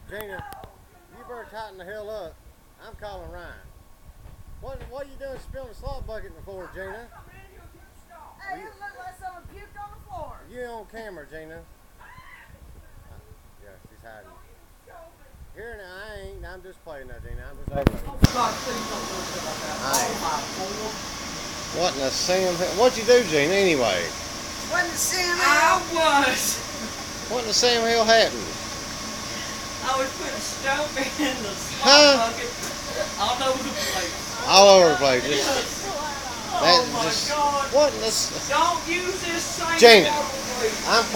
Gina, you better tighten the hell up. I'm calling Ryan. What are you doing spilling a slop bucket in the floor, Gina? Hey, it looked like someone puked on the floor. You on camera, Gina. Yeah, she's hiding. Here now, I ain't. I'm just playing that, Gina. I'm just aggravating. Oh, God, please don't do it like that. I ain't. Oh, my Lord. What in the Sam? What'd you do, Gina, anyway? Wasn't the Sam I was. What in the Sam hell happened? I was putting stone in the slop Huh? bucket all over the place. All over the place. Yes. That Oh my just, God. what in the... Don't use this same Gina. bottle, please. I'm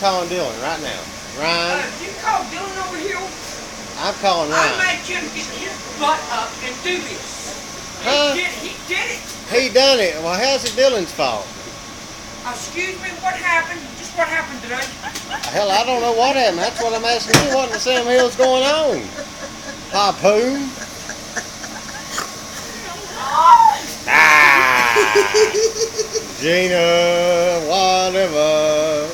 calling Dylan right now. Ryan, You call Dylan over here. I'm calling I Ryan. made him get his butt up and do this. Huh? He did it. He done it. Well, how's it Dylan's fault? Excuse me, what happened? Just what happened today? Hell, I don't know what happened. That's what I'm asking you. What in the Sam hell's going on? Harpoon? Gina, whatever.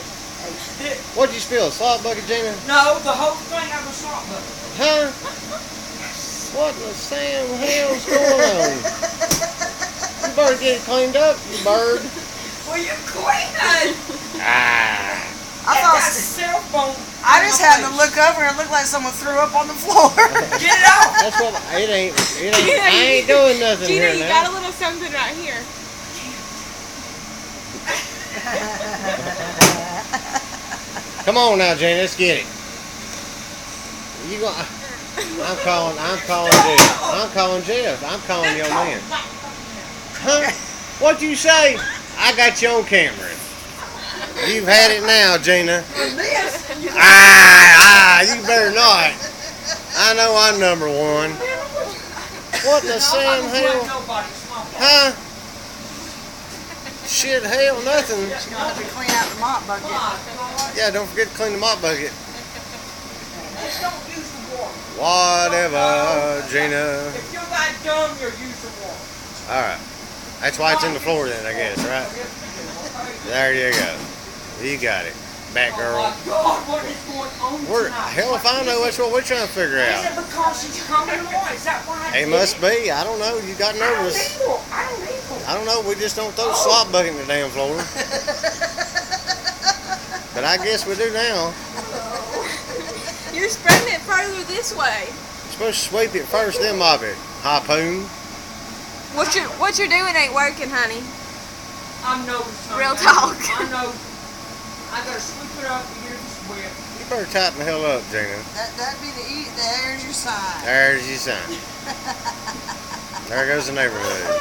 What'd you spill? A slop bucket, Gina? No, the whole thing out of the slop bucket. Huh? What in the Sam hell's going on? You better get it cleaned up, you bird. Well, you clean it. I thought got a cell phone. I just had to look over and it looked like someone threw up on the floor. Get it off. That's what it ain't. I ain't doing nothing Gina, here you now. got a little something right here. Come on now, Jane. Let's get it. You go. I'm calling Jeff. I'm calling Jeff. I'm calling your man. Huh? What'd you say? I got you on camera. You've had it now, Gina. You better not. I know I'm number one. What in the Sam hell? Huh? Shit, hell, nothing. She wanted to clean out the mop bucket. Yeah, don't forget to clean the mop bucket. Just don't use the water. Whatever, Gina. If you're that dumb, you'll use the water. Alright. That's why it's in the floor then, I guess, right? There you go. You got it. Back Oh girl. my God, what is going on tonight? Hell if I know, that's what we're trying to figure Is out. it because she's coming on? Is that why I It did must be. I don't know. You got nervous. I don't need I don't know. We just don't throw slop bucket in the damn floor. But I guess we do now. You're spreading it further this way. You're supposed to sweep it first, then mop it. Harpoon. What you're doing ain't working, honey. I know it's not. Real talk. I know. I gotta sweep it up and get it swept. You better tighten the hell up, Gina. That'd be there's your sign. There's your sign. There goes the neighborhood.